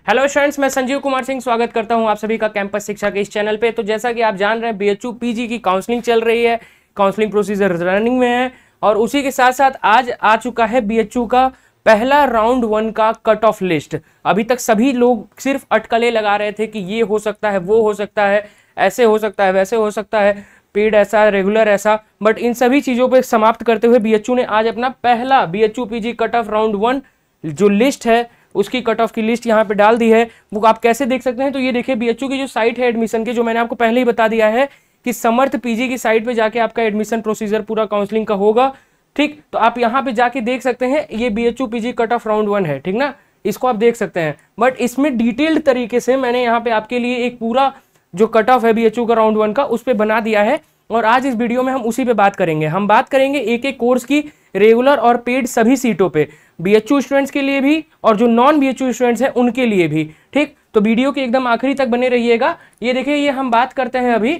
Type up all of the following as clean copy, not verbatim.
Hello students, मैं संजीव कुमार सिंह स्वागत करता हूं आप सभी का कैंपस शिक्षा के इस चैनल पे। तो जैसा कि आप जान रहे हैं, बीएचयू पीजी की काउंसलिंग चल रही है, काउंसलिंग प्रोसीजर रनिंग में है और उसी के साथ साथ आज आ चुका है बीएचयू का पहला राउंड 1 का कट ऑफ लिस्ट। अभी तक सभी लोग सिर्फ अटकलें लगा रहे थे कि ये हो सकता है, वो हो सकता है, ऐसे हो सकता है, वैसे हो सकता है, पेड ऐसा, रेगुलर ऐसा, बट इन सभी चीज़ों पर समाप्त करते हुए बीएचयू ने आज अपना पहला BHU PG cut off round 1 जो लिस्ट है उसकी कट ऑफ की लिस्ट यहाँ पे डाल दी है। वो आप कैसे देख सकते हैं, तो ये देखिए बीएचयू की जो साइट है एडमिशन की, जो मैंने आपको पहले ही बता दिया है कि समर्थ पीजी की साइट पे जाके आपका एडमिशन प्रोसीजर पूरा काउंसलिंग का होगा। ठीक, तो आप यहाँ पे जाके देख सकते हैं ये BHU PG cut off round 1 है, ठीक ना, इसको आप देख सकते हैं। बट इसमें डिटेल्ड तरीके से मैंने यहाँ पे आपके लिए एक पूरा जो कट ऑफ है बीएचयू का राउंड 1 का उस पर बना दिया है और आज इस वीडियो में हम उसी पे बात करेंगे। हम बात करेंगे एक एक कोर्स की रेगुलर और पेड सभी सीटों पे, बीएचयू स्टूडेंट्स के लिए भी और जो नॉन बीएचयू स्टूडेंट्स हैं उनके लिए भी। ठीक, तो वीडियो के एकदम आखिरी तक बने रहिएगा। ये देखिए, ये हम बात करते हैं अभी।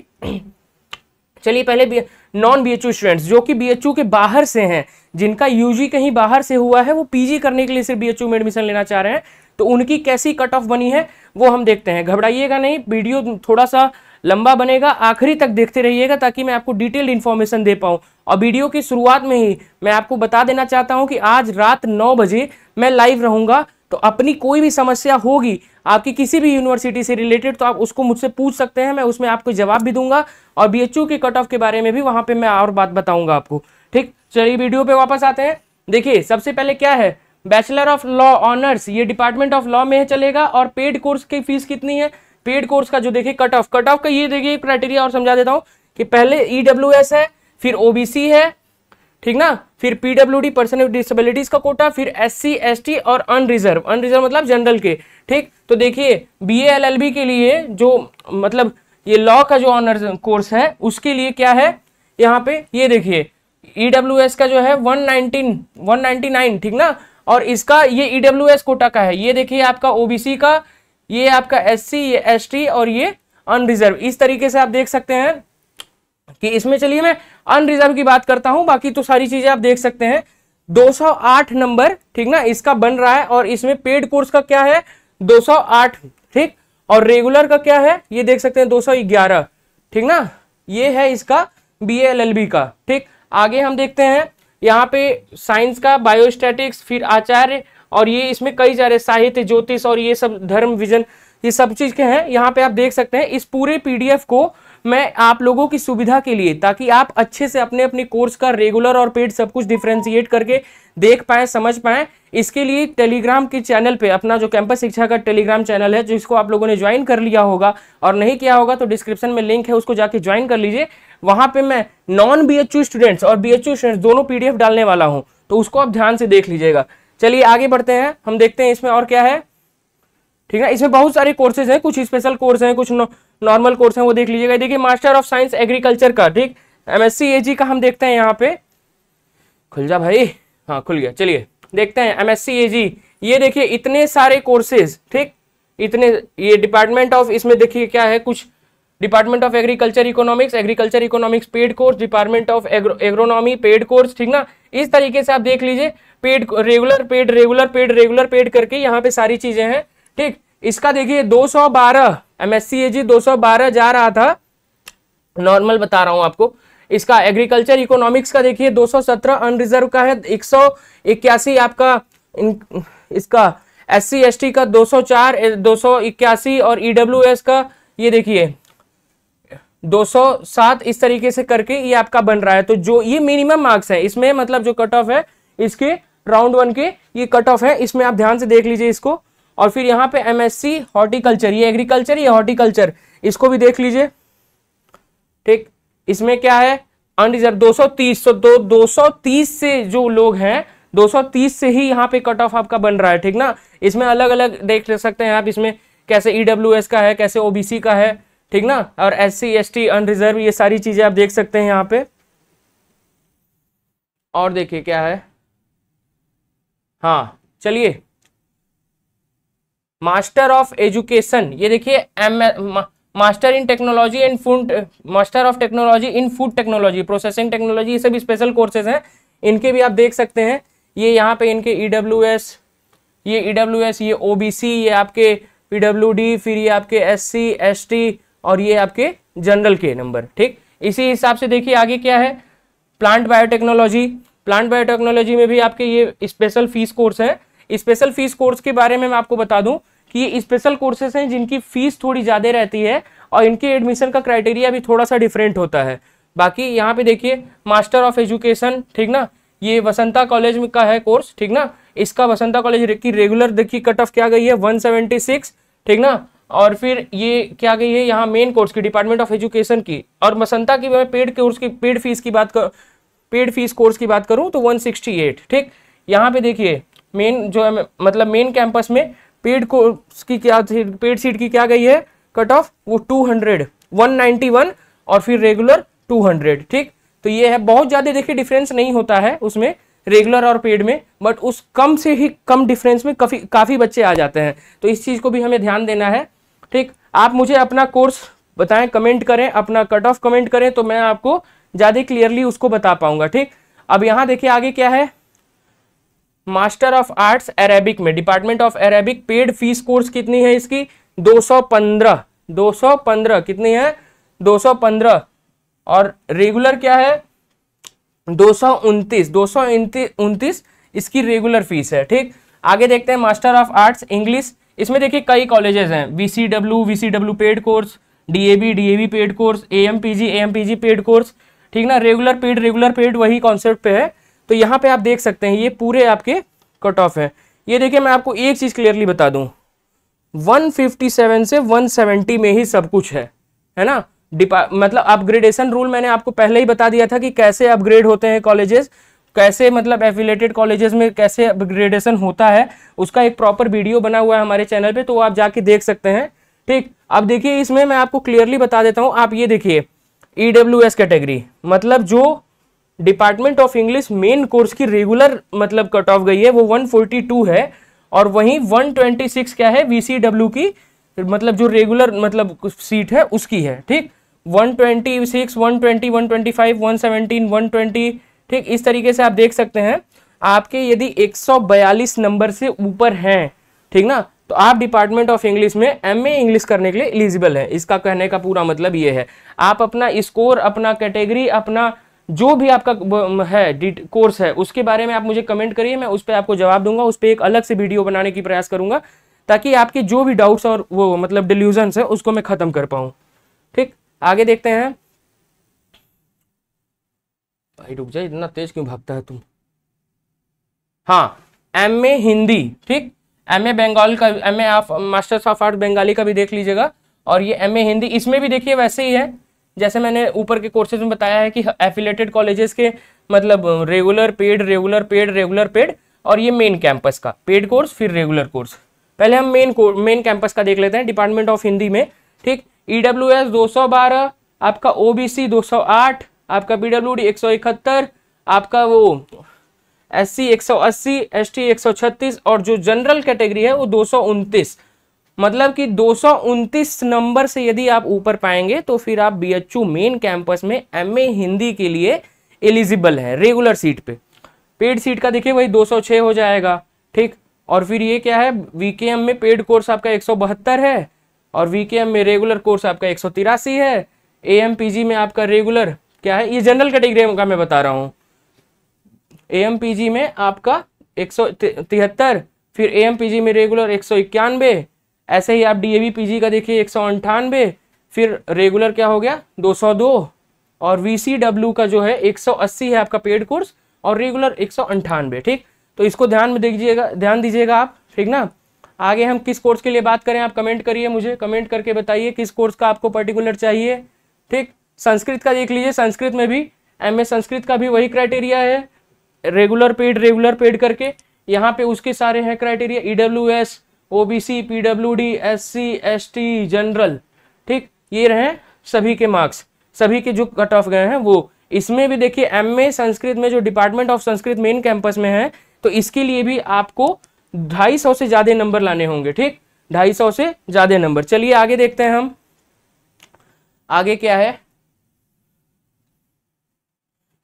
चलिए पहले नॉन बीएचयू स्टूडेंट्स जो कि बीएचयू के बाहर से हैं, जिनका यूजी कहीं बाहर से हुआ है, वो पीजी करने के लिए सिर्फ बीएचयू में एडमिशन लेना चाह रहे हैं, तो उनकी कैसी कट ऑफ बनी है वो हम देखते हैं। घबराइएगा नहीं, वीडियो थोड़ा सा लंबा बनेगा, आखिरी तक देखते रहिएगा ताकि मैं आपको डिटेल्ड इन्फॉर्मेशन दे पाऊँ। और वीडियो की शुरुआत में ही मैं आपको बता देना चाहता हूं कि आज रात 9 बजे मैं लाइव रहूंगा, तो अपनी कोई भी समस्या होगी आपकी किसी भी यूनिवर्सिटी से रिलेटेड तो आप उसको मुझसे पूछ सकते हैं, मैं उसमें आपको जवाब भी दूंगा और बीएचयू के कट ऑफ के बारे में भी वहां पे मैं और बात बताऊंगा आपको। ठीक, चलिए वीडियो पे वापस आते हैं। देखिए सबसे पहले क्या है, बैचलर ऑफ लॉ ऑनर्स, ये डिपार्टमेंट ऑफ लॉ में चलेगा और पेड कोर्स की फीस कितनी है। पेड कोर्स का जो देखिए कट ऑफ का ये देखिए क्राइटेरिया और समझा देता हूं कि पहले ईडब्ल्यूएस है, फिर ओबीसी है, ठीक ना, फिर पीडब्ल्यूडी पर्सन विद डिसेबिलिटीज का कोटा, फिर एससी एसटी और अनरिजर्व मतलब जनरल के। ठीक, तो देखिए बीए एलएलबी के लिए जो मतलब ये लॉ का जो ऑनर्स कोर्स है उसके लिए क्या है यहाँ पे, ये देखिए ईडब्ल्यूएस का जो है 199, ठीक ना, और इसका ये ईडब्ल्यूएस कोटा का है। ये देखिए आपका ओबीसी का, ये आपका एससी, ये एसटी और ये अनरिजर्व। इस तरीके से आप देख सकते हैं कि इसमें, चलिए मैं अनरिजर्व की बात करता हूं, बाकी तो सारी चीजें आप देख सकते हैं। 208 नंबर, ठीक ना, इसका बन रहा है और इसमें पेड कोर्स का क्या है 208, ठीक, और रेगुलर का क्या है ये देख सकते हैं 211, ठीक ना, ये है इसका बीए एलएलबी का। ठीक, आगे हम देखते हैं यहाँ पे साइंस का बायोस्टैटिक्स, फिर आचार्य और ये इसमें कई सारे साहित्य, ज्योतिष और ये सब धर्म विजन, ये सब चीज के हैं। यहाँ पे आप देख सकते हैं इस पूरे पीडीएफ को मैं आप लोगों की सुविधा के लिए, ताकि आप अच्छे से अपने अपने कोर्स का रेगुलर और पेड सब कुछ डिफरेंशिएट करके देख पाएं, समझ पाएं, इसके लिए टेलीग्राम के चैनल पे, अपना जो कैंपस शिक्षा का टेलीग्राम चैनल है जिसको आप लोगों ने ज्वाइन कर लिया होगा और नहीं किया होगा तो डिस्क्रिप्शन में लिंक है, उसको जाके ज्वाइन कर लीजिए। वहां पे मैं नॉन बीएचयू स्टूडेंट्स और बीएचयू स्टूडेंट्स दोनों पीडीएफ डालने वाला हूं, तो उसको आप ध्यान से देख लीजिएगा। चलिए आगे बढ़ते हैं, हम देखते हैं इसमें और क्या है। ठीक है, इसमें बहुत सारे कोर्सेज हैं, कुछ स्पेशल कोर्स हैं, कुछ नॉर्मल कोर्स हैं, वो देख लीजिएगा। देखिए मास्टर ऑफ साइंस एग्रीकल्चर का, ठीक, एमएससी एजी का हम देखते हैं यहाँ पे। खुल जा भाई, हाँ खुल गया। चलिए देखते हैं एमएससी एजी, ये देखिए इतने सारे कोर्सेज, ठीक, इतने, ये डिपार्टमेंट ऑफ, इसमें देखिए क्या है, कुछ department of agriculture economics paid course, department of agronomy paid course, ठीक ना, इस तरीके से आप देख लीजिए पेड, रेगुलर पेड करके यहाँ पे सारी चीजें हैं। ठीक, इसका देखिए 212 एमएससी एजी 212 जा रहा था, नॉर्मल बता रहा हूं आपको। इसका एग्रीकल्चर इकोनॉमिक्स का देखिए 217 अनरिजर्व का है, 181 आपका इसका एससी एसटी का 204 281 और ईडब्ल्यूएस का ये देखिए 207, इस तरीके से करके ये आपका बन रहा है। तो जो ये मिनिमम मार्क्स है इसमें, मतलब जो कट ऑफ है इसके राउंड 1 के ये कट ऑफ है, इसमें आप ध्यान से देख लीजिए इसको। और फिर यहाँ पे एमएससी हॉर्टिकल्चर, ये एग्रीकल्चर, ये हॉर्टिकल्चर, इसको भी देख लीजिए। ठीक, इसमें क्या है अनरिजर्व 230, तो 230 से जो लोग हैं 230 से ही यहाँ पे कट ऑफ आपका बन रहा है, ठीक ना। इसमें अलग अलग देख सकते हैं आप, इसमें कैसे ईडब्ल्यूएस का है, कैसे ओबीसी का है, ठीक ना, और एससी एसटी अनरिजर्व, ये सारी चीजें आप देख सकते हैं यहाँ पे। और देखिए क्या है, हाँ चलिए मास्टर ऑफ एजुकेशन, ये देखिए master in technology and food, master of technology in food technology, processing technology, ये सभी स्पेशल कोर्सेज हैं, इनके भी आप देख सकते हैं। ये यहाँ पे इनके ईडब्ल्यूएस, ये ओबीसी, ये आपके पीडब्ल्यूडी, फिर ये आपके एससी एसटी और ये आपके जनरल के नंबर। ठीक, इसी हिसाब से देखिए आगे क्या है, प्लांट बायोटेक्नोलॉजी। प्लांट बायोटेक्नोलॉजी में भी आपके ये स्पेशल फीस कोर्स है। स्पेशल फीस कोर्स के बारे में मैं आपको बता दूं कि ये स्पेशल कोर्सेज हैं जिनकी फीस थोड़ी ज़्यादा रहती है और इनके एडमिशन का क्राइटेरिया भी थोड़ा सा डिफरेंट होता है। बाकी यहाँ पे देखिए मास्टर ऑफ एजुकेशन, ठीक ना, ये वसंता कॉलेज का है कोर्स, ठीक ना। इसका वसंता कॉलेज की रेगुलर देखिए कट ऑफ क्या गई है 176, ठीक ना। और फिर ये क्या गई है यहाँ मेन कोर्स की डिपार्टमेंट ऑफ एजुकेशन की, और वसंता की मैं पेड कोर्स की पेड फीस कोर्स की बात करूँ तो 168। ठीक, यहाँ पे देखिए मेन जो है मतलब मेन कैंपस में पेड कोर्स की क्या पेड सीट की क्या गई है कट ऑफ, वो 191 और फिर रेगुलर 200। ठीक, तो ये है, बहुत ज़्यादा देखिए डिफरेंस नहीं होता है उसमें रेगुलर और पेड में, बट उस कम से ही कम डिफरेंस में काफ़ी बच्चे आ जाते हैं, तो इस चीज़ को भी हमें ध्यान देना है। ठीक, आप मुझे अपना कोर्स बताएं, कमेंट करें, अपना कट ऑफ कमेंट करें तो मैं आपको ज़्यादा क्लियरली उसको बता पाऊंगा। ठीक, अब यहाँ देखिए आगे क्या है, मास्टर ऑफ आर्ट्स अरेबिक में department of Arabic paid fees course कितनी है इसकी 215 कितनी है 215, और रेगुलर क्या है 229 इसकी रेगुलर फीस है। ठीक, आगे देखते हैं मास्टर ऑफ आर्ट्स इंग्लिश। इसमें देखिए कई कॉलेजेस हैं, VCW paid course, DAV paid course, AMPG paid course, ठीक ना। रेगुलर पेड वही कॉन्सेप्ट पे है। तो यहाँ पे आप देख सकते हैं ये पूरे आपके कट ऑफ है। ये देखिए मैं आपको एक चीज क्लियरली बता दूं, 157 से 170 में ही सब कुछ है ना। मतलब अपग्रेडेशन रूल मैंने आपको पहले ही बता दिया था कि कैसे अपग्रेड होते हैं कॉलेजेस, कैसे मतलब एफिलेटेड कॉलेजेस में कैसे अपग्रेडेशन होता है, उसका एक प्रॉपर वीडियो बना हुआ है हमारे चैनल पे, तो आप जाके देख सकते हैं। ठीक, अब देखिए इसमें मैं आपको क्लियरली बता देता हूं, आप ये देखिए EWS कैटेगरी मतलब जो department of English main course की रेगुलर मतलब कट ऑफ गई है वो 142 है, और वहीं 126 क्या है VCW की मतलब जो रेगुलर मतलब सीट है उसकी है। ठीक, 126, 120, 125, 117, 120। ठीक, इस तरीके से आप देख सकते हैं आपके यदि 142 नंबर से ऊपर हैं, ठीक ना, तो आप डिपार्टमेंट ऑफ इंग्लिश में MA इंग्लिश करने के लिए एलिजिबल है। इसका कहने का पूरा मतलब ये है, आप अपना स्कोर, अपना कैटेगरी, अपना जो भी आपका है कोर्स है उसके बारे में आप मुझे कमेंट करिए, मैं उस पर आपको जवाब दूंगा, उस पर एक अलग से वीडियो बनाने की प्रयास करूंगा ताकि आपके जो भी डाउट्स और वो मतलब डिल्यूजन्स है उसको मैं खत्म कर पाऊं। ठीक, आगे देखते हैं। भाई रुक जाए, इतना तेज क्यों भागता है तुम। हाँ, MA हिंदी, ठीक, MA बंगाल का, MA of masters of art Bengali का भी देख लीजिएगा, और ये MA हिंदी इसमें भी देखिए वैसे ही है जैसे मैंने ऊपर के कोर्सेज में बताया है कि एफिलेटेड कॉलेजेस के मतलब रेगुलर पेड, और ये मेन कैंपस का पेड कोर्स फिर रेगुलर कोर्स। पहले हम मेन कैंपस का देख लेते हैं डिपार्टमेंट ऑफ हिंदी में। ठीक, EWS 212, आपका OBC 208, आपका PWD 171, आपका वो SC 180, ST 136, और जो जनरल कैटेगरी है वो 229। मतलब कि 229 नंबर से यदि आप ऊपर पाएंगे तो फिर आप BHU मेन कैंपस में MA हिंदी के लिए एलिजिबल है रेगुलर सीट पे। पेड सीट का देखिए वही 206 हो जाएगा। ठीक, और फिर ये क्या है VKM में पेड कोर्स आपका 172 है, और VKM में रेगुलर कोर्स आपका 183 है। AMPG में आपका रेगुलर क्या है, ये जनरल कैटेगरी का मैं बता रहा हूँ, AMPG में आपका 173, फिर AMPG में रेगुलर 191, ऐसे ही आप DAV PG का देखिए 198, फिर रेगुलर क्या हो गया 202, और VCW का जो है 180 है आपका पेड कोर्स, और रेगुलर 198। ठीक, तो इसको ध्यान दीजिएगा आप, ठीक ना। आगे हम किस कोर्स के लिए बात करें, आप कमेंट करिए, मुझे कमेंट करके बताइए किस कोर्स का आपको पर्टिकुलर चाहिए। ठीक, संस्कृत का देख लीजिए, संस्कृत में भी MA संस्कृत का भी वही क्राइटेरिया है, रेगुलर पेड करके, यहाँ पे उसके सारे हैं criteria, EWS, OBC, PWD, SC, ST, general. ठीक, ये रहे सभी के मार्क्स, सभी के जो कट ऑफ गए हैं वो। इसमें भी देखिए MA संस्कृत में जो department of Sanskrit main campus में है, तो इसके लिए भी आपको 250 से ज्यादा नंबर लाने होंगे। ठीक, 250 से ज्यादा नंबर। चलिए आगे देखते हैं हम, आगे क्या है।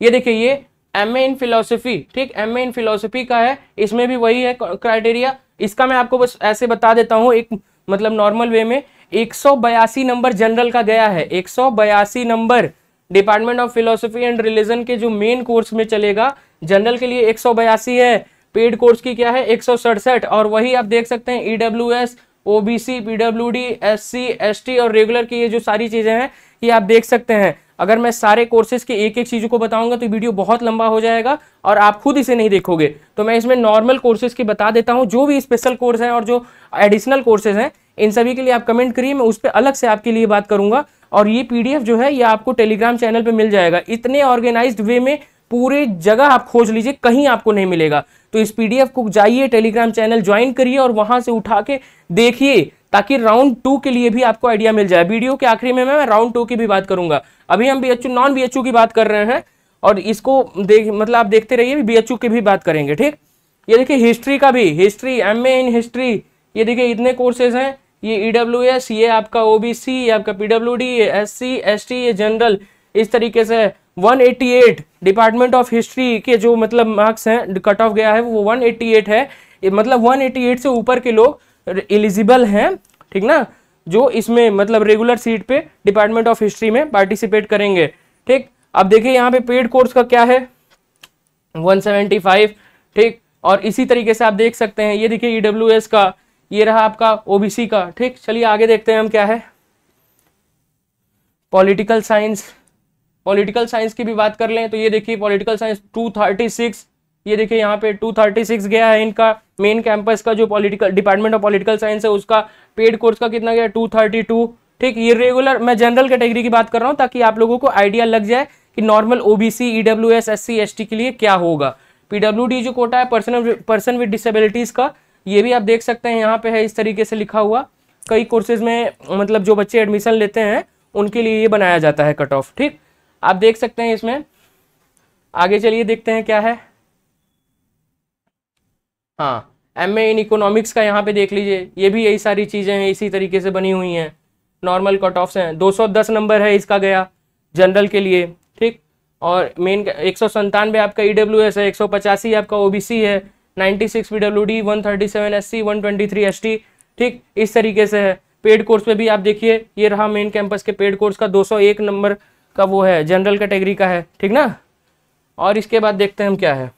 ये देखिए ये MA इन फिलोसफी, ठीक, MA इन फिलोसफी का है, इसमें भी वही है क्राइटेरिया। इसका मैं आपको बस ऐसे बता देता हूँ, एक मतलब नॉर्मल वे में 182 नंबर जनरल का गया है। 182 number department of philosophy and religion के जो मेन कोर्स में चलेगा, जनरल के लिए 182 है, पेड कोर्स की क्या है 167। और वही आप देख सकते हैं EWS, OBC, PWD, SC, ST और रेगुलर की ये जो सारी चीजें हैं ये आप देख सकते हैं। अगर मैं सारे कोर्सेज के एक एक चीजों को बताऊंगा तो वीडियो बहुत लंबा हो जाएगा और आप खुद इसे नहीं देखोगे, तो मैं इसमें नॉर्मल कोर्सेज की बता देता हूं। जो भी स्पेशल कोर्स हैं और जो एडिशनल कोर्सेज हैं इन सभी के लिए आप कमेंट करिए, मैं उस पर अलग से आपके लिए बात करूंगा। और ये पीडीएफ जो है ये आपको टेलीग्राम चैनल पे मिल जाएगा। इतने ऑर्गेनाइज्ड वे में पूरे जगह आप खोज लीजिए, कहीं आपको नहीं मिलेगा। तो इस पीडीएफ को जाइए, टेलीग्राम चैनल ज्वाइन करिए और वहां से उठा के देखिए, ताकि राउंड 2 के लिए भी आपको आइडिया मिल जाए। वीडियो के आखिरी में मैं राउंड 2 की भी बात करूंगा। अभी हम बीएचयू नॉन बीएचयू की बात कर रहे हैं और इसको मतलब आप देखते रहिए, बीएचयू की भी बात करेंगे। ठीक, ये देखिए हिस्ट्री का भी, हिस्ट्री, एमए इन हिस्ट्री, ये देखिए इतने कोर्सेज हैं। ये ईडब्ल्यूएस, ये आपका ओबीसी, ये आपका पीडब्ल्यूडी, ये एससी, एसटी, ये जनरल, इस तरीके से 188 डिपार्टमेंट ऑफ हिस्ट्री के जो मतलब मार्क्स हैं, कट ऑफ गया है वो 188 है। मतलब 188 से ऊपर के लोग एलिजिबल हैं, ठीक ना, जो इसमें मतलब रेगुलर सीट पे डिपार्टमेंट ऑफ हिस्ट्री में पार्टिसिपेट करेंगे। ठीक, अब देखिए यहाँ पे पेड कोर्स का क्या है 175। ठीक, और इसी तरीके से आप देख सकते हैं, ये देखिए ईडब्ल्यूएस का, ये रहा आपका ओबीसी का। ठीक, चलिए आगे देखते हैं हम क्या है। पॉलिटिकल साइंस, पॉलिटिकल साइंस की भी बात कर लें तो ये देखिए पॉलिटिकल साइंस 236, ये देखिए यहाँ पे 236 गया है इनका मेन कैंपस का, जो political department of political science है उसका पेड कोर्स का कितना गया 232। ठीक, ये रेगुलर, मैं जनरल कैटेगरी की बात कर रहा हूँ ताकि आप लोगों को आइडिया लग जाए कि normal OBC, EWS, SC, ST के लिए क्या होगा। पीडब्ल्यूडी जो कोटा है पर्सन विद डिसेबिलिटीज का, ये भी आप देख सकते हैं यहाँ पे है इस तरीके से लिखा हुआ। कई कोर्सेज में मतलब जो बच्चे एडमिशन लेते हैं उनके लिए ये बनाया जाता है कट ऑफ। ठीक, आप देख सकते हैं इसमें। आगे चलिए देखते हैं क्या है। हाँ, एमए इन इकोनॉमिक्स का यहाँ पे देख लीजिए, ये भी यही सारी चीजें हैं, इसी तरीके से बनी हुई हैं। नॉर्मल कट ऑफ्स हैं, 210 नंबर है इसका गया जनरल के लिए। ठीक, और मेन 197 आपका ईडब्ल्यूएस है, 185 आपका ओबीसी है, 96 पीडब्ल्यूडी, 137 एससी, 123 एसटी। ठीक, इस तरीके से है। पेड कोर्स पे भी आप देखिए, ये रहा मेन कैंपस के पेड कोर्स का 201 नंबर का वो है, जनरल कैटेगरी का है। ठीक ना, और इसके बाद देखते हैं हम क्या है।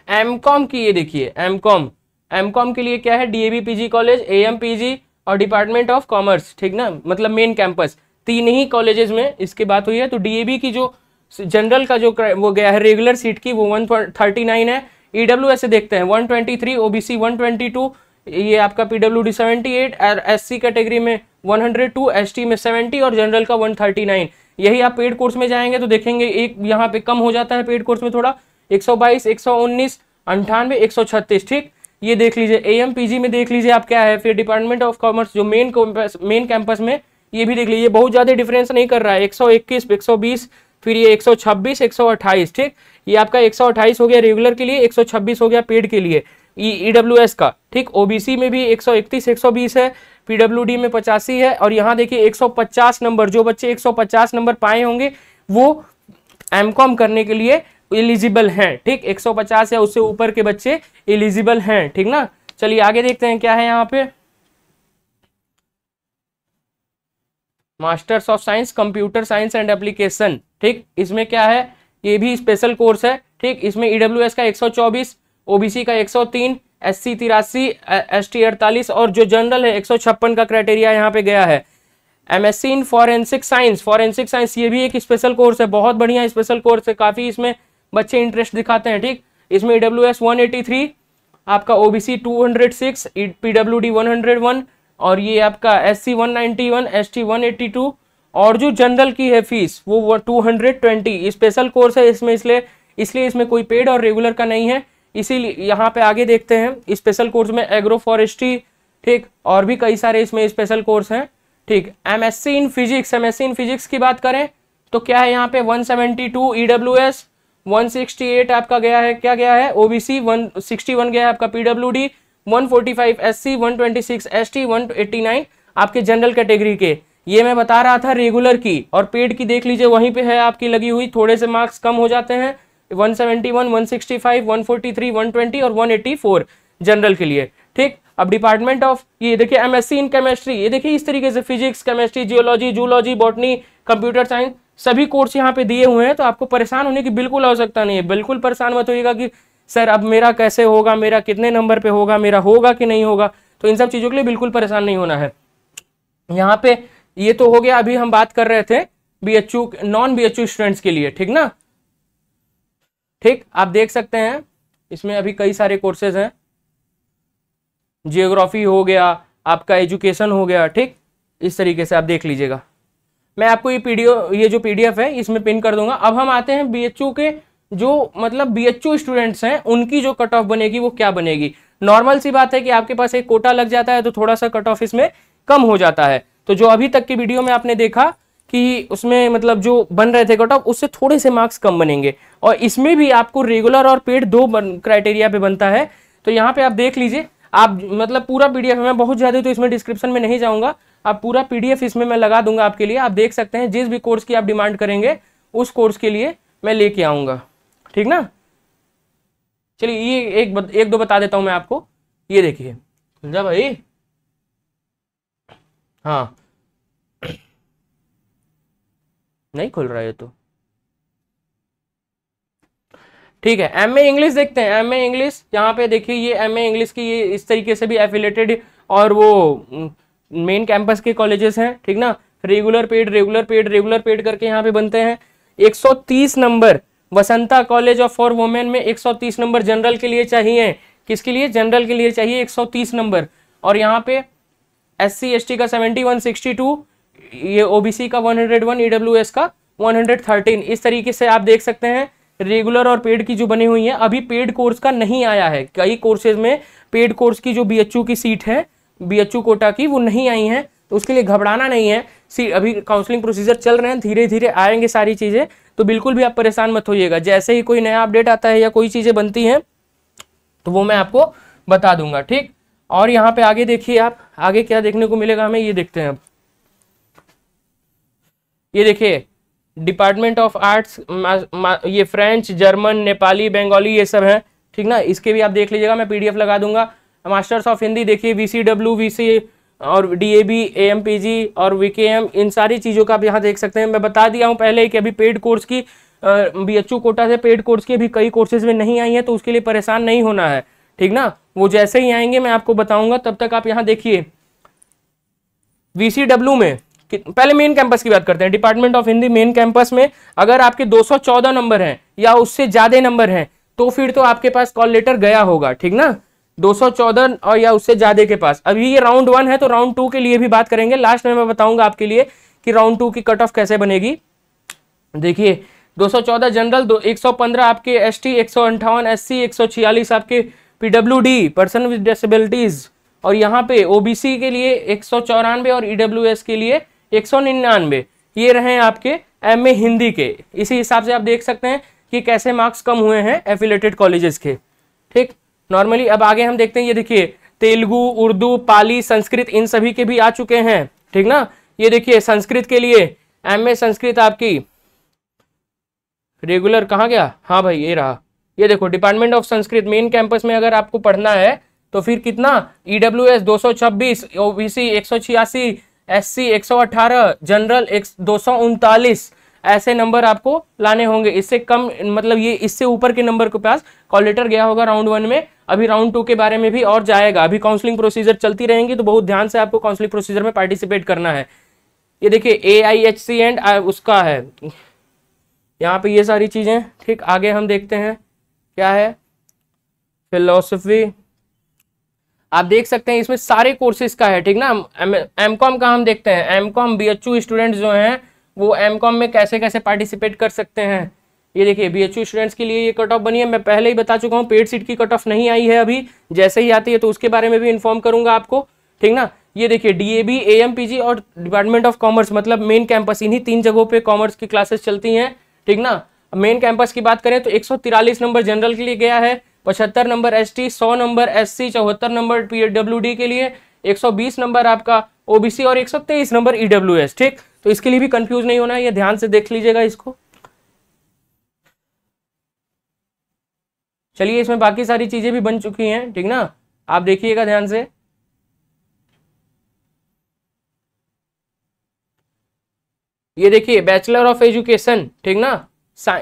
एमकॉम की, ये देखिए एमकॉम, एमकॉम के लिए क्या है DAV PG college, am PG और डिपार्टमेंट ऑफ कॉमर्स। ठीक ना, मतलब मेन कैंपस तीन ही कॉलेजेस में इसकी बात हुई है। तो डीएवी की जो जनरल का जो वो गया है रेगुलर सीट की वो 139 है। ईडब्ल्यूएस से देखते हैं 123, ओबीसी 122, ये आपका पीडब्ल्यूडी 78 और एससी कैटेगरी में 102, एसटी में 70 और जनरल का 139। यही आप पेड कोर्स में जाएंगे तो देखेंगे एक यहाँ पे कम हो जाता है पेड कोर्स में थोड़ा, 122, 119, 98, 136। ठीक, ये देख लीजिए। एएमपीजी में देख लीजिए आप क्या है, फिर डिपार्टमेंट ऑफ कॉमर्स जो मेन कैंपस में, ये भी देख लीजिए बहुत ज्यादा डिफरेंस नहीं कर रहा है, 121, 120, फिर ये 126, 128। ठीक, ये आपका 128 हो गया रेगुलर के लिए, 126 हो गया पेड के लिए ईडब्ल्यूएस का। ठीक, ओबीसी में भी 131, 120 है, पीडब्ल्यूडी में 85 है। और यहाँ देखिए 150 नंबर, जो बच्चे 150 नंबर पाए होंगे वो एमकॉम करने के लिए एलिजिबल हैं। ठीक, 150 या उससे ऊपर के बच्चे एलिजिबल हैं। ठीक ना, चलिए आगे देखते हैं क्या है यहाँ पे। Masters of science computer science and application. ठीक, इसमें क्या है, ये भी स्पेशल कोर्स है। ठीक, इसमें ईडब्ल्यूएस का 124, ओबीसी का 103, एससी 83, एसटी 48 और जो जनरल है 156 का क्राइटेरिया यहाँ पे गया है। MSc in forensic science, forensic science ये भी एक स्पेशल कोर्स है, बहुत बढ़िया स्पेशल कोर्स है, काफी इसमें बच्चे इंटरेस्ट दिखाते हैं। ठीक, इसमें ईडब्ल्यूएस 183, आपका ओबीसी 206, पीडब्ल्यूडी 101 और ये आपका एससी 191, एसटी 182 और जो जनरल की है फीस वो 220। स्पेशल कोर्स है इसमें, इसलिए इसमें कोई पेड और रेगुलर का नहीं है। इसीलिए यहाँ पे आगे देखते हैं स्पेशल कोर्स में एग्रो फॉरेस्ट्री। ठीक, और भी कई सारे इसमें स्पेशल कोर्स हैं। ठीक, MSc in physics, MSc in physics की बात करें तो क्या है यहाँ पे 172 ईडब्ल्यूएस, 168 आपका गया है, क्या गया है ओबीसी, 161 गया है आपका पीडब्ल्यूडी, 145 एससी, 126 एसटी, 189 आपके जनरल कैटेगरी के। ये मैं बता रहा था रेगुलर की, और पेड की देख लीजिए वहीं पे है आपकी लगी हुई, थोड़े से मार्क्स कम हो जाते हैं 171, 165, 143, 120 और 184 जनरल के लिए। ठीक, अब डिपार्टमेंट ऑफ, ये देखिए एमएससी इन केमिस्ट्री, ये देखिए इस तरीके से physics, chemistry, geology, zoology, botany, computer science, सभी कोर्स यहाँ पे दिए हुए हैं। तो आपको परेशान होने की बिल्कुल आवश्यकता नहीं है, बिल्कुल परेशान मत होइएगा कि सर अब मेरा कैसे होगा, मेरा कितने नंबर पे होगा, मेरा होगा कि नहीं होगा। तो इन सब चीजों के लिए बिल्कुल परेशान नहीं होना है। यहाँ पे ये तो हो गया, अभी हम बात कर रहे थे बीएचयू, नॉन बीएचयू स्टूडेंट्स के लिए, ठीक ना। ठीक, आप देख सकते हैं इसमें अभी कई सारे कोर्सेज हैं, जियोग्राफी हो गया, आपका एजुकेशन हो गया। ठीक, इस तरीके से आप देख लीजिएगा। मैं आपको ये जो पीडीएफ है इसमें पिन कर दूंगा। अब हम आते हैं बीएचयू के, जो मतलब बीएचयू स्टूडेंट्स हैं उनकी जो कट ऑफ बनेगी वो क्या बनेगी। नॉर्मल सी बात है कि आपके पास एक कोटा लग जाता है तो थोड़ा सा कट ऑफ इसमें कम हो जाता है। तो जो अभी तक की वीडियो में आपने देखा कि उसमें मतलब जो बन रहे थे कट ऑफ, उससे थोड़े से मार्क्स कम बनेंगे। और इसमें भी आपको रेगुलर और पेड दो क्राइटेरिया पे बनता है। तो यहाँ पे आप देख लीजिए, आप मतलब पूरा पीडीएफ में बहुत ज्यादा तो इसमें डिस्क्रिप्शन में नहीं जाऊंगा, आप पूरा पीडीएफ इसमें मैं लगा दूंगा आपके लिए। आप देख सकते हैं जिस भी कोर्स की आप डिमांड करेंगे उस कोर्स के लिए मैं लेके आऊंगा, ठीक ना। चलिए ये एक दो बता देता हूं मैं आपको। ये देखिए, समझा भाई। हाँ, नहीं खुल रहा है तो ठीक है। एमए इंग्लिश देखते हैं। एमए इंग्लिश यहाँ पे देखिए, ये एमए इंग्लिश की ये इस तरीके से भी एफिलेटेड और वो मेन कैंपस के कॉलेजेस हैं, ठीक ना। Regular paid, regular paid, regular paid करके यहाँ पे बनते हैं। 130 number Vasanta college of for women में 130 नंबर जनरल के लिए चाहिए। किसके लिए? जनरल के लिए चाहिए 130 नंबर। और यहाँ पे SC ST का 71, 62, ये OBC का 101, EWS का 113। इस तरीके से आप देख सकते हैं रेगुलर और पेड की जो बनी हुई है। अभी पेड कोर्स का नहीं आया है, कई कोर्सेज में पेड कोर्स की जो बीएचयू की सीट है, बीएचयू कोटा की, वो नहीं आई है। तो उसके लिए घबराना नहीं है। अभी काउंसलिंग प्रोसीजर चल रहे हैं, धीरे धीरे आएंगे सारी चीजें, तो बिल्कुल भी आप परेशान मत होइएगा। जैसे ही कोई नया अपडेट आता है या कोई चीजें बनती हैं तो वो मैं आपको बता दूंगा, ठीक। और यहाँ पे आगे देखिए, आप आगे क्या देखने को मिलेगा हमें, ये देखते हैं अब। ये देखिए डिपार्टमेंट ऑफ आर्ट्स, ये फ्रेंच, जर्मन, नेपाली, बंगाली, ये सब है, ठीक ना। इसके भी आप देख लीजिएगा, मैं पीडीएफ लगा दूंगा। मास्टर्स ऑफ हिंदी देखिए, VCW, VC और DAB, AMPG और VKM, इन सारी चीज़ों का आप यहाँ देख सकते हैं। मैं बता दिया हूँ पहले कि अभी पेड कोर्स की बीएचयू कोटा से पेड कोर्स की अभी कई कोर्सेज में नहीं आई है, तो उसके लिए परेशान नहीं होना है, ठीक ना। वो जैसे ही आएंगे मैं आपको बताऊंगा, तब तक आप यहाँ देखिए। VCW में पहले मेन कैंपस की बात करते हैं। Department of Hindi main campus में अगर आपके 214 नंबर हैं या उससे ज्यादा नंबर हैं तो फिर तो आपके पास कॉल लेटर गया होगा, ठीक ना। 214 और या उससे ज्यादा के पास। अभी ये राउंड 1 है, तो राउंड 2 के लिए भी बात करेंगे। लास्ट में मैं बताऊंगा आपके लिए कि राउंड 2 की कट ऑफ कैसे बनेगी। देखिए 214 जनरल, 115 आपके ST, 158 SC, 146 आपके PWD पर्सन विद डिसेबिलिटीज, और यहाँ पे OBC के लिए 194 और EWS के लिए 199। ये रहे आपके MA हिंदी के। इसी हिसाब से आप देख सकते हैं कि कैसे मार्क्स कम हुए हैं एफिलेटेड कॉलेजेस के, ठीक। नॉर्मली अब आगे हम देखते हैं, ये देखिए तेलुगु, उर्दू, पाली, संस्कृत, इन सभी के भी आ चुके हैं, ठीक ना। ये देखिए संस्कृत के लिए MA संस्कृत आपकी रेगुलर कहाँ गया, हाँ भाई ये रहा। ये देखो department of Sanskrit main campus में अगर आपको पढ़ना है तो फिर कितना, EWS 226, OBC 186, SC 118, जनरल 239, ऐसे नंबर आपको लाने होंगे। इससे कम मतलब ये इससे ऊपर के नंबर के पास कॉल लेटर गया होगा राउंड 1 में। अभी राउंड 2 के बारे में भी और जाएगा। अभी काउंसलिंग प्रोसीजर चलती रहेंगी, तो बहुत ध्यान से आपको काउंसलिंग प्रोसीजर में पार्टिसिपेट करना है। ये देखिए AIHC एंड उसका है यहाँ पे ये सारी चीजें, ठीक। आगे हम देखते हैं क्या है, फिलोसफी, आप देख सकते हैं इसमें सारे कोर्सेज का है, ठीक ना। MCOM का हम देखते हैं। MCOM BHU स्टूडेंट्स जो हैं वो MCOM में कैसे कैसे पार्टिसिपेट कर सकते हैं। ये देखिए BHU स्टूडेंट्स के लिए ये कट ऑफ बनी है। मैं पहले ही बता चुका हूँ, पेड सीट की कट ऑफ नहीं आई है अभी, जैसे ही आती है तो उसके बारे में भी इन्फॉर्म करूंगा आपको, ठीक ना। ये देखिए DAB, AMPG और डिपार्टमेंट ऑफ कॉमर्स, मतलब मेन कैंपस, इन्हीं 3 जगहों पे कॉमर्स की क्लासेस चलती हैं, ठीक ना। मेन कैंपस की बात करें तो 143 नंबर जनरल के लिए गया है, 75 number ST, 100 number SC, 74 number PWD के लिए, 120 नंबर आपका OBC और 123 नंबर EWS, ठीक। तो इसके लिए भी कंफ्यूज नहीं होना है, ये ध्यान से देख लीजिएगा इसको। चलिए इसमें बाकी सारी चीजें भी बन चुकी हैं, ठीक ना, आप देखिएगा ध्यान से। ये देखिए बैचलर ऑफ एजुकेशन, ठीक ना,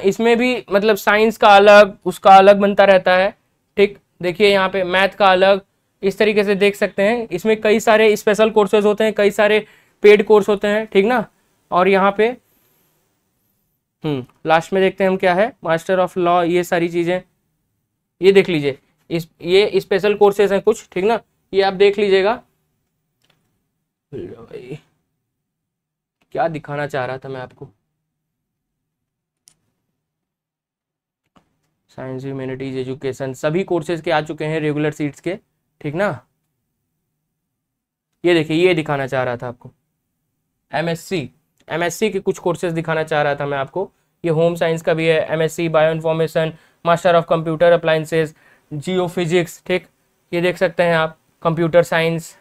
इसमें भी मतलब साइंस का अलग उसका अलग बनता रहता है, ठीक। देखिए यहाँ पे मैथ का अलग, इस तरीके से देख सकते हैं। इसमें कई सारे स्पेशल कोर्सेज होते हैं, कई सारे पेड कोर्स होते हैं, ठीक ना। और यहाँ पे लास्ट में देखते हैं हम क्या है, मास्टर ऑफ लॉ, ये सारी चीजें ये देख लीजिए। ये स्पेशल कोर्सेज हैं कुछ, ठीक ना, ये आप देख लीजिएगा। क्या दिखाना चाह रहा था मैं आपको, साइंस ह्यूमैनिटीज एजुकेशन सभी कोर्सेज के आ चुके हैं रेगुलर सीट्स के, ठीक ना। ये देखिए ये दिखाना चाह रहा था आपको, एमएससी के कुछ कोर्सेज दिखाना चाह रहा था मैं आपको। ये होम साइंस का भी है, MSc bio information, master of computer appliances, Jio physics, ठीक। ये देख सकते हैं आप, कंप्यूटर साइंस,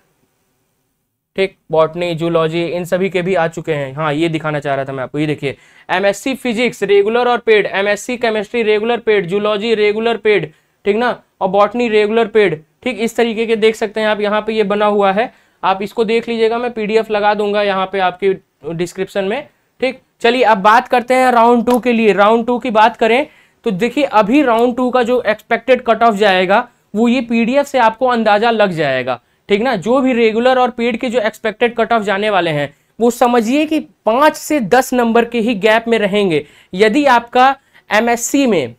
ठीक, बॉटनी, जूलॉजी, इन सभी के भी आ चुके हैं। हाँ ये दिखाना चाह रहा था मैं आपको, ये देखिए एमएससी फिजिक्स रेगुलर और paid, MSc chemistry regular paid, zoology regular paid, ठीक ना, और बॉटनी रेगुलर पेड, ठीक। इस तरीके के देख सकते हैं आप, यहाँ पे ये बना हुआ है, आप इसको देख लीजिएगा, मैं पीडीएफ लगा दूंगा यहाँ पे आपके डिस्क्रिप्शन में, ठीक। चलिए अब बात करते हैं राउंड 2 के लिए। राउंड 2 की बात करें तो देखिए अभी राउंड 2 का जो एक्सपेक्टेड कट ऑफ जाएगा वो ये पीडीएफ से आपको अंदाजा लग जाएगा, ठीक ना। जो भी रेगुलर और पेड के जो एक्सपेक्टेड कट ऑफ जाने वाले हैं वो समझिए कि 5 से 10 नंबर के ही गैप में रहेंगे। यदि आपका एमएससी में,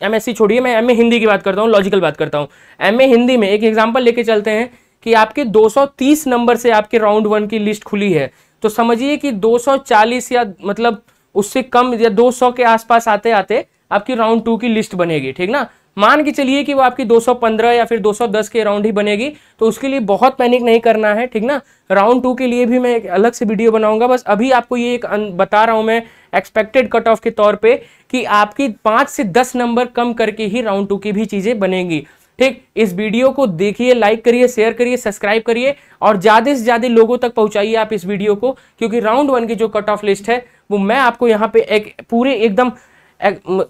एमएससी छोड़िए, मैं एमए हिंदी की बात करता हूँ, लॉजिकल बात करता हूँ। एमए हिंदी में एक एग्जांपल लेके चलते हैं कि आपके 230 नंबर से आपके राउंड 1 की लिस्ट खुली है, तो समझिए कि 240 या मतलब उससे कम या 200 के आसपास आते आते आपकी राउंड 2 की लिस्ट बनेगी, ठीक ना। मान के चलिए कि वो आपकी 215 या फिर 210 के राउंड ही बनेगी, तो उसके लिए बहुत पैनिक नहीं करना है, ठीक ना। राउंड 2 के लिए भी मैं एक अलग से वीडियो बनाऊंगा, बस अभी आपको ये एक बता रहा हूं मैं एक्सपेक्टेड कट ऑफ के तौर पे कि आपकी 5 से 10 नंबर कम करके ही राउंड 2 की भी चीजें बनेंगी, ठीक। इस वीडियो को देखिए, लाइक करिए, शेयर करिए, सब्सक्राइब करिए और ज्यादा से ज्यादा लोगों तक पहुंचाइए आप इस वीडियो को, क्योंकि राउंड 1 की जो कट ऑफ लिस्ट है वो मैं आपको यहाँ पे एक पूरे एकदम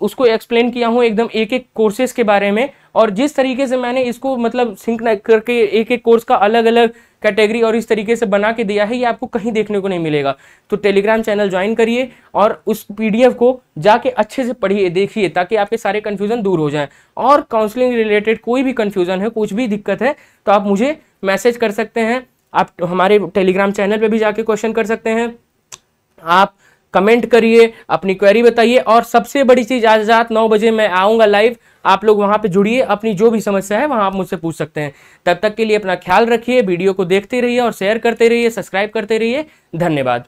उसको एक्सप्लेन किया हूं एकदम एक एक कोर्सेज के बारे में, और जिस तरीके से मैंने इसको मतलब सिंक करके एक एक कोर्स का अलग अलग कैटेगरी और इस तरीके से बना के दिया है, ये आपको कहीं देखने को नहीं मिलेगा। तो टेलीग्राम चैनल ज्वाइन करिए और उस पीडीएफ को जाके अच्छे से पढ़िए, देखिए, ताकि आपके सारे कंफ्यूजन दूर हो जाएं। और काउंसलिंग रिलेटेड कोई भी कंफ्यूजन है, कुछ भी दिक्कत है, तो आप मुझे मैसेज कर सकते हैं, आप हमारे टेलीग्राम चैनल पे भी जाके क्वेश्चन कर सकते हैं, आप कमेंट करिए, अपनी क्वेरी बताइए। और सबसे बड़ी चीज, आज रात 9 बजे मैं आऊंगा लाइव, आप लोग वहां पे जुड़िए, अपनी जो भी समस्या है वहां आप मुझसे पूछ सकते हैं। तब तक के लिए अपना ख्याल रखिए, वीडियो को देखते रहिए और शेयर करते रहिए, सब्सक्राइब करते रहिए। धन्यवाद।